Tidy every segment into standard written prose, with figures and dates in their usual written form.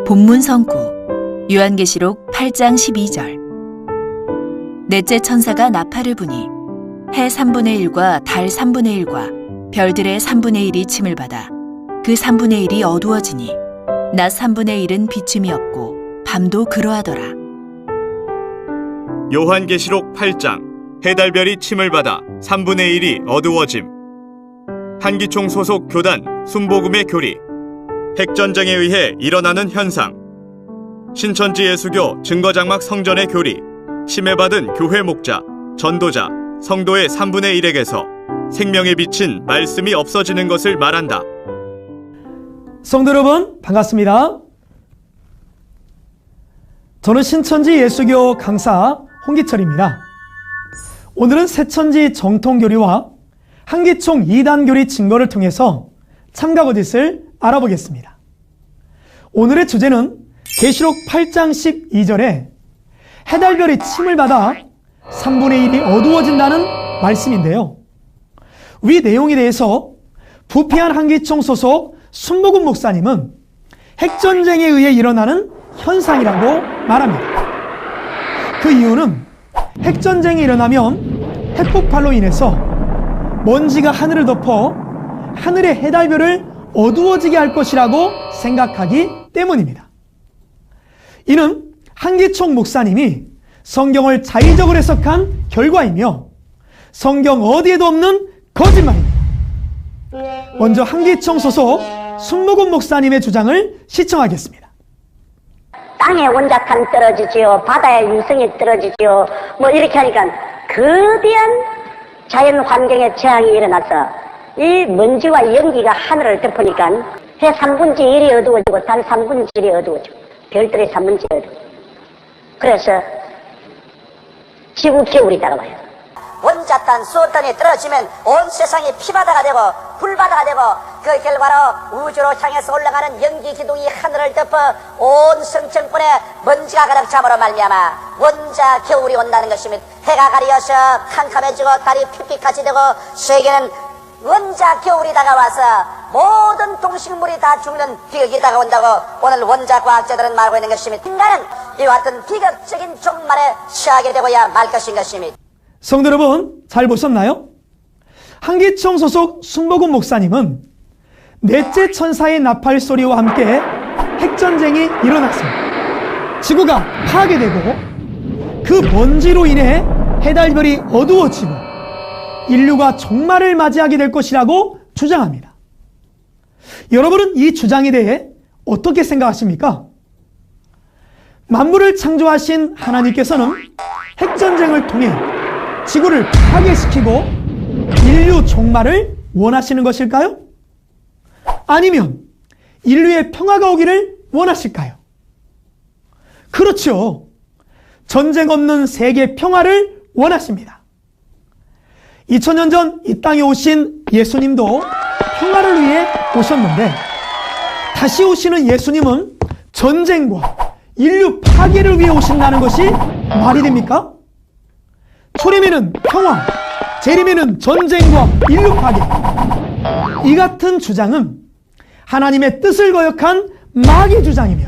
본문 성구 요한계시록 8장 12절. 넷째 천사가 나팔을 부니 해 3분의 1과 달 3분의 1과 별들의 3분의 1이 침을 받아 그 3분의 1이 어두워지니 낮 3분의 1은 비춤이 없고 밤도 그러하더라. 요한계시록 8장. 해달별이 침을 받아 3분의 1이 어두워짐. 한기총 소속 교단 순복음의 교리. 핵전쟁에 의해 일어나는 현상. 신천지 예수교 증거장막 성전의 교리. 침해받은 교회 목자, 전도자, 성도의 3분의 1에게서 생명에 비친 말씀이 없어지는 것을 말한다. 성도 여러분, 반갑습니다. 저는 신천지 예수교 강사 홍기철입니다. 오늘은 새천지 정통교리와 한기총 2단교리 증거를 통해서 참가거짓을 알아보겠습니다. 오늘의 주제는 계시록 8장 12절에 해달별이 침을 받아 3분의 1이 어두워진다는 말씀인데요. 위 내용에 대해서 부패한 한기총 소속 순복음 목사님은 핵전쟁에 의해 일어나는 현상이라고 말합니다. 그 이유는 핵전쟁이 일어나면 핵폭발로 인해서 먼지가 하늘을 덮어 하늘의 해달별을 어두워지게 할 것이라고 생각하기 때문입니다. 이는 한기총 목사님이 성경을 자의적으로 해석한 결과이며 성경 어디에도 없는 거짓말입니다. 먼저 한기총 소속 순복음 목사님의 주장을 시청하겠습니다. 땅에 원자탄 떨어지지요, 바다에 위성이 떨어지지요, 뭐 이렇게 하니까 거대한 자연 환경의 재앙이 일어나서 이 먼지와 연기가 하늘을 덮으니까 해 3분의 1이 어두워지고 달 3분의 1이 어두워지고 별들의 3분의 1이 어두워지고 그래서 지구 겨울이다가 와요. 원자탄, 수소탄이 떨어지면 온 세상이 피바다가 되고 불바다가 되고 그 결과로 우주로 향해서 올라가는 연기 기둥이 하늘을 덮어 온 성층권에 먼지가 가득 참으로 말미암아 원자 겨울이 온다는 것이며 해가 가리어서 캄캄해지고 달이 픽픽같이 되고 세계는 원자 겨울이 다가와서 모든 동식물이 다 죽는 비극이 다가온다고 오늘 원자 과학자들은 말하고 있는 것이며 인간은 이와 같은 비극적인 종말에 처하게 되고야 말 것인 것입니다. 성도 여러분, 잘 보셨나요? 한기총 소속 순복음 목사님은 넷째 천사의 나팔 소리와 함께 핵전쟁이 일어났습니다. 지구가 파괴되고 그 먼지로 인해 해달별이 어두워지고 인류가 종말을 맞이하게 될 것이라고 주장합니다. 여러분은 이 주장에 대해 어떻게 생각하십니까? 만물을 창조하신 하나님께서는 핵전쟁을 통해 지구를 파괴시키고 인류 종말을 원하시는 것일까요? 아니면 인류의 평화가 오기를 원하실까요? 그렇죠. 전쟁 없는 세계 평화를 원하십니다. 2000년 전 이 땅에 오신 예수님도 평화를 위해 오셨는데 다시 오시는 예수님은 전쟁과 인류 파괴를 위해 오신다는 것이 말이 됩니까? 초림에는 평화, 재림에는 전쟁과 인류 파괴. 이 같은 주장은 하나님의 뜻을 거역한 마귀 주장이며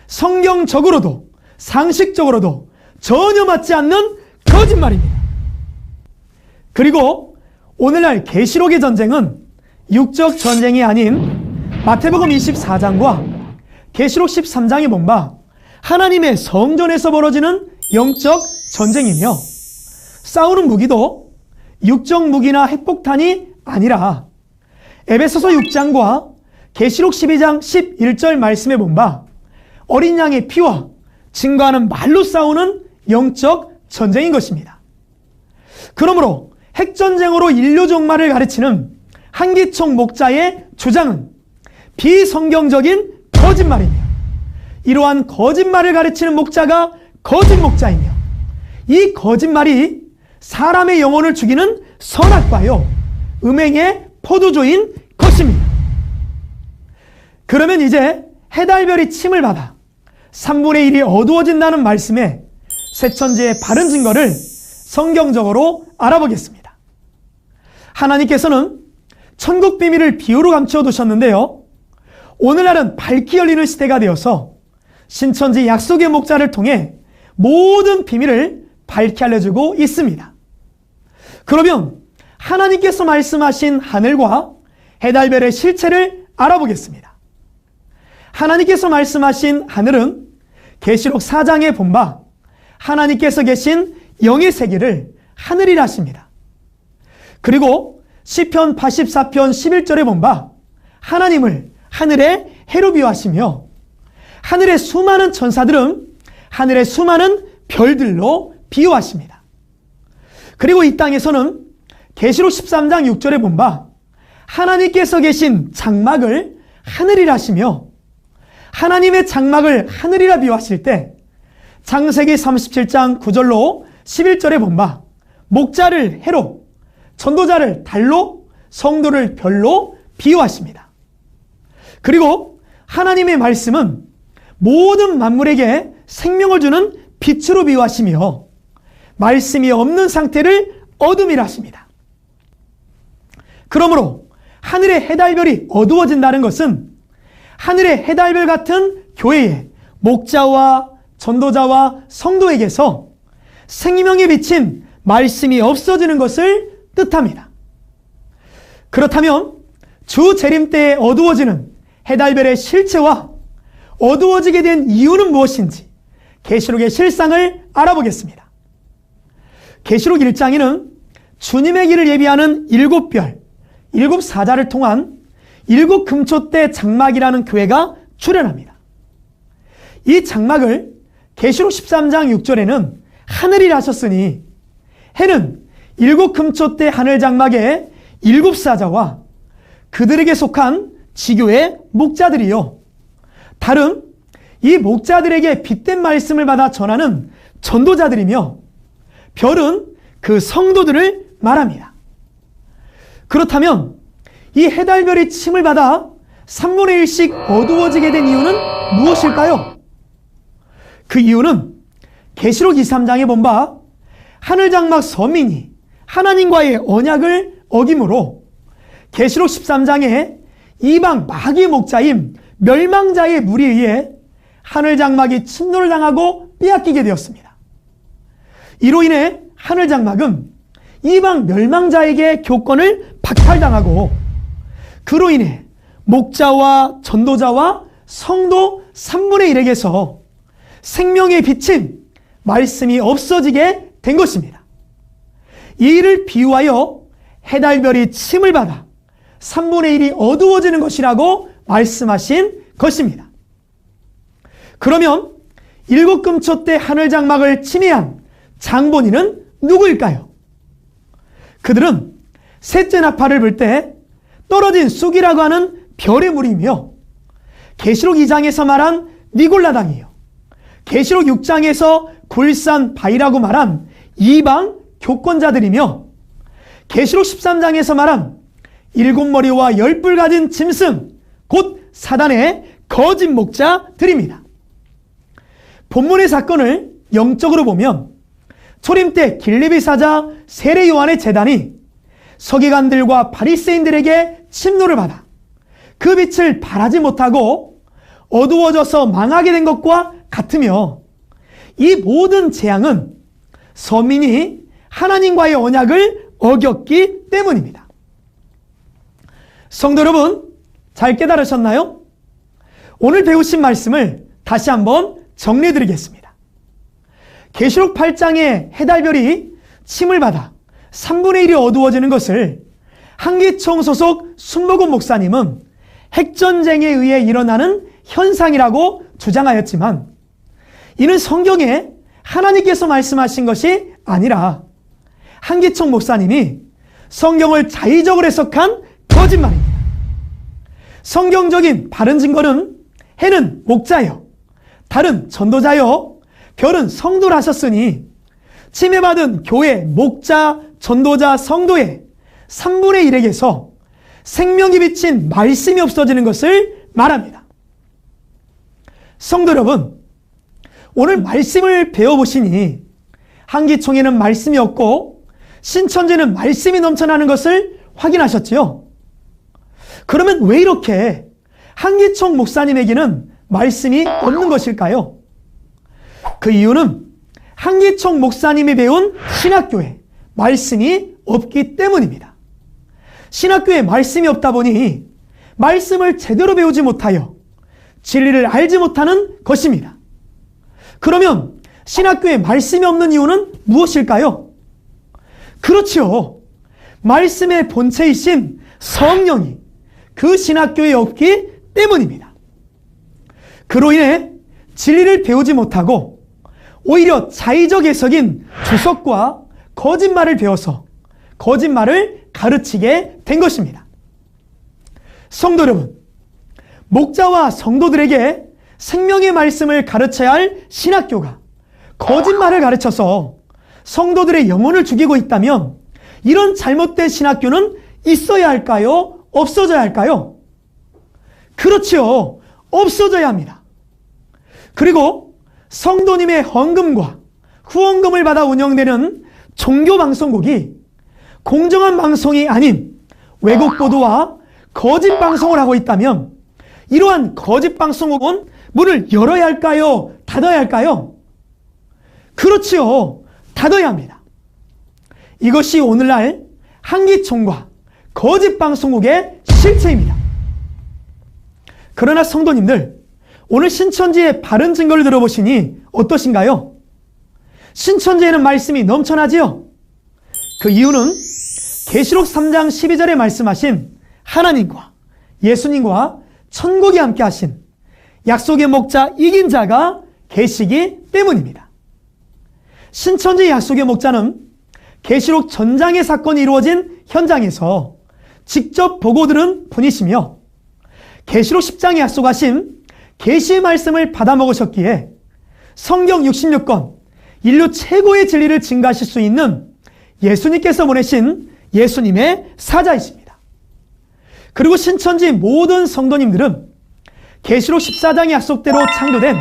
성경적으로도 상식적으로도 전혀 맞지 않는 거짓말입니다. 그리고 오늘날 계시록의 전쟁은 육적 전쟁이 아닌 마태복음 24장과 계시록 13장에 본 바 하나님의 성전에서 벌어지는 영적 전쟁이며 싸우는 무기도 육적 무기나 핵폭탄이 아니라 에베소서 6장과 계시록 12장 11절 말씀에 본 바 어린 양의 피와 증거하는 말로 싸우는 영적 전쟁인 것입니다. 그러므로 핵전쟁으로 인류 종말을 가르치는 한기총 목자의 주장은 비성경적인 거짓말이며 이러한 거짓말을 가르치는 목자가 거짓 목자이며 이 거짓말이 사람의 영혼을 죽이는 선악과요 음행의 포도주인 것입니다. 그러면 이제 해달별이 침을 받아 3분의 1이 어두워진다는 말씀에 새천지의 바른 증거를 성경적으로 알아보겠습니다. 하나님께서는 천국 비밀을 비유로 감추어 두셨는데요. 오늘날은 밝히 열리는 시대가 되어서 신천지 약속의 목자를 통해 모든 비밀을 밝히 알려주고 있습니다. 그러면 하나님께서 말씀하신 하늘과 해달별의 실체를 알아보겠습니다. 하나님께서 말씀하신 하늘은 계시록 4장에 본 바 하나님께서 계신 영의 세계를 하늘이라 하십니다. 그리고 시편 84편 11절에 본 바 하나님을 하늘의 해로 비유하시며 하늘의 수많은 천사들은 하늘의 수많은 별들로 비유하십니다. 그리고 이 땅에서는 계시록 13장 6절에 본 바 하나님께서 계신 장막을 하늘이라 하시며 하나님의 장막을 하늘이라 비유하실 때 창세기 37장 9절로 11절에 본 바 목자를 해로, 전도자를 달로, 성도를 별로 비유하십니다. 그리고 하나님의 말씀은 모든 만물에게 생명을 주는 빛으로 비유하시며 말씀이 없는 상태를 어둠이라 하십니다. 그러므로 하늘의 해달별이 어두워진다는 것은 하늘의 해달별 같은 교회의 목자와 전도자와 성도에게서 생명에 비친 말씀이 없어지는 것을 뜻합니다. 그렇다면 주 재림 때에 어두워지는 해달별의 실체와 어두워지게 된 이유는 무엇인지 계시록의 실상을 알아보겠습니다. 계시록 1장에는 주님의 길을 예비하는 7별, 7사자를 통한 7금초대 장막이라는 교회가 출현합니다. 이 장막을 계시록 13장 6절에는 하늘이라 하셨으니 해는 7금초대 하늘 장막의 7사자와 그들에게 속한 지교의 목자들이요, 달은 이 목자들에게 빗된 말씀을 받아 전하는 전도자들이며 별은 그 성도들을 말합니다. 그렇다면 이 해달별이 침을 받아 3분의 1씩 어두워지게 된 이유는 무엇일까요? 그 이유는 계시록 23장에 본 바 하늘장막 서민이 하나님과의 언약을 어김으로 계시록 13장에 이방 마귀의 목자임 멸망자의 무리에 의해 하늘장막이 침노를 당하고 빼앗기게 되었습니다. 이로 인해 하늘장막은 이방 멸망자에게 교권을 박탈당하고 그로 인해 목자와 전도자와 성도 3분의 1에게서 생명의 빛인 말씀이 없어지게 된 것입니다. 이 일을 비유하여 해달별이 침을 받아 3분의 1이 어두워지는 것이라고 말씀하신 것입니다. 그러면 7금초대 하늘장막을 침해한 장본인은 누구일까요? 그들은 셋째 나팔을 불 때 떨어진 쑥이라고 하는 별의 무리이며 계시록 2장에서 말한 니골라당이요, 계시록 6장에서 굴산 바위라고 말한 이방 교권자들이며 계시록 13장에서 말한 7머리와 10뿔 가진 짐승 곧 사단의 거짓 목자들입니다. 본문의 사건을 영적으로 보면 초림 때 길리비 사자 세례 요한의 제단이 서기관들과 바리새인들에게 침노를 받아 그 빛을 발하지 못하고 어두워져서 망하게 된 것과 같으며 이 모든 재앙은 서민이 하나님과의 언약을 어겼기 때문입니다. 성도 여러분, 잘 깨달으셨나요? 오늘 배우신 말씀을 다시 한번 정리해 드리겠습니다. 계시록 8장의 해달별이 침을 받아 3분의 1이 어두워지는 것을 한기총 소속 순복음 목사님은 핵전쟁에 의해 일어나는 현상이라고 주장하였지만 이는 성경에 하나님께서 말씀하신 것이 아니라 한기총 목사님이 성경을 자의적으로 해석한 거짓말입니다. 성경적인 바른 증거는 해는 목자요, 달은 전도자요, 별은 성도라 하셨으니 침해받은 교회, 목자, 전도자, 성도의 3분의 1에게서 생명이 비친 말씀이 없어지는 것을 말합니다. 성도 여러분, 오늘 말씀을 배워보시니 한기총에는 말씀이 없고 신천지는 말씀이 넘쳐나는 것을 확인하셨지요? 그러면 왜 이렇게 한기총 목사님에게는 말씀이 없는 것일까요? 그 이유는 한기총 목사님이 배운 신학교에 말씀이 없기 때문입니다. 신학교에 말씀이 없다 보니 말씀을 제대로 배우지 못하여 진리를 알지 못하는 것입니다. 그러면 신학교에 말씀이 없는 이유는 무엇일까요? 그렇죠. 말씀의 본체이신 성령이 그 신학교에 없기 때문입니다. 그로 인해 진리를 배우지 못하고 오히려 자의적 해석인 주석과 거짓말을 배워서 거짓말을 가르치게 된 것입니다. 성도 여러분, 목자와 성도들에게 생명의 말씀을 가르쳐야 할 신학교가 거짓말을 가르쳐서 성도들의 영혼을 죽이고 있다면 이런 잘못된 신학교는 있어야 할까요? 없어져야 할까요? 그렇죠. 없어져야 합니다. 그리고 성도님의 헌금과 후원금을 받아 운영되는 종교방송국이 공정한 방송이 아닌 왜곡 보도와 거짓 방송을 하고 있다면 이러한 거짓 방송국은 문을 열어야 할까요? 닫아야 할까요? 그렇지요. 닫아야 합니다. 이것이 오늘날 한기총과 거짓 방송국의 실체입니다. 그러나 성도님들, 오늘 신천지의 바른 증거를 들어보시니 어떠신가요? 신천지에는 말씀이 넘쳐나지요? 그 이유는 계시록 3장 12절에 말씀하신 하나님과 예수님과 천국이 함께 하신 약속의 목자 이긴 자가 계시기 때문입니다. 신천지 약속의 목자는 계시록 전장의 사건이 이루어진 현장에서 직접 보고 들은 분이시며 계시록 10장에 약속하신 계시의 말씀을 받아 먹으셨기에 성경 66권 인류 최고의 진리를 증가하실 수 있는 예수님께서 보내신 예수님의 사자이십니다. 그리고 신천지 모든 성도님들은 계시록 14장의 약속대로 창조된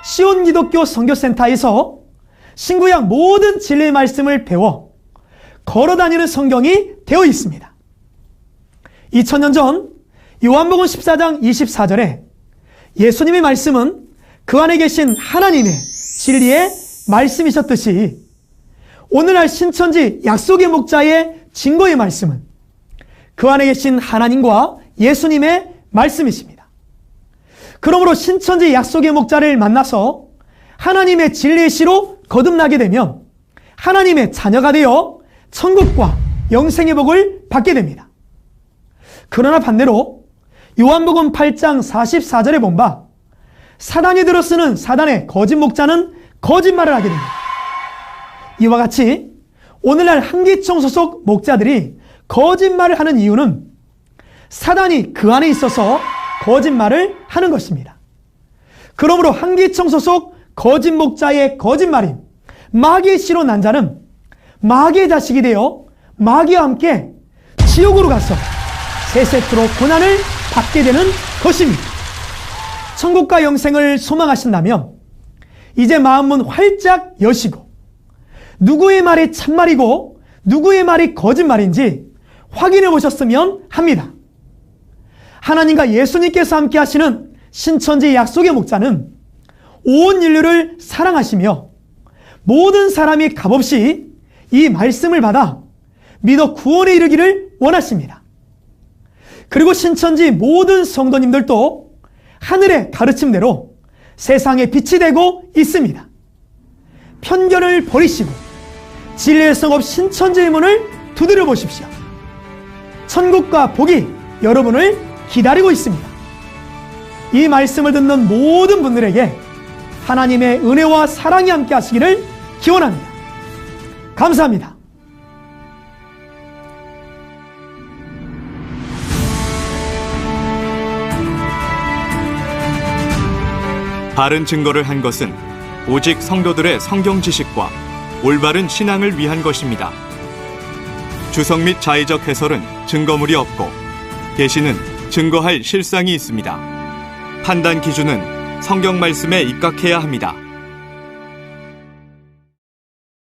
시온 기독교 선교센터에서 신구약 모든 진리의 말씀을 배워 걸어다니는 성경이 되어 있습니다. 2000년 전 요한복음 14장 24절에 예수님의 말씀은 그 안에 계신 하나님의 진리의 말씀이셨듯이 오늘날 신천지 약속의 목자의 증거의 말씀은 그 안에 계신 하나님과 예수님의 말씀이십니다. 그러므로 신천지 약속의 목자를 만나서 하나님의 진리의 씨로 거듭나게 되면 하나님의 자녀가 되어 천국과 영생의 복을 받게 됩니다. 그러나 반대로 요한복음 8장 44절에 본 바 사단이 들어쓰는 사단의 거짓 목자는 거짓말을 하게 됩니다. 이와 같이 오늘날 한기총 소속 목자들이 거짓말을 하는 이유는 사단이 그 안에 있어서 거짓말을 하는 것입니다. 그러므로 한기총 소속 거짓 목자의 거짓말인 마귀의 씨로 난 자는 마귀의 자식이 되어 마귀와 함께 지옥으로 가서 세세토록 고난을 받게 되는 것입니다. 천국과 영생을 소망하신다면 이제 마음은 활짝 여시고 누구의 말이 참말이고 누구의 말이 거짓말인지 확인해 보셨으면 합니다. 하나님과 예수님께서 함께 하시는 신천지 약속의 목자는 온 인류를 사랑하시며 모든 사람이 값없이 이 말씀을 받아 믿어 구원에 이르기를 원하십니다. 그리고 신천지 모든 성도님들도 하늘의 가르침대로 세상에 빛이 되고 있습니다. 편견을 버리시고 진리의 성읍 신천지의 문을 두드려 보십시오. 천국과 복이 여러분을 기다리고 있습니다. 이 말씀을 듣는 모든 분들에게 하나님의 은혜와 사랑이 함께 하시기를 기원합니다. 감사합니다. 바른 증거를 한 것은 오직 성도들의 성경 지식과 올바른 신앙을 위한 것입니다. 주석 및 자의적 해설은 증거물이 없고 계시는 증거할 실상이 있습니다. 판단 기준은 성경 말씀에 입각해야 합니다.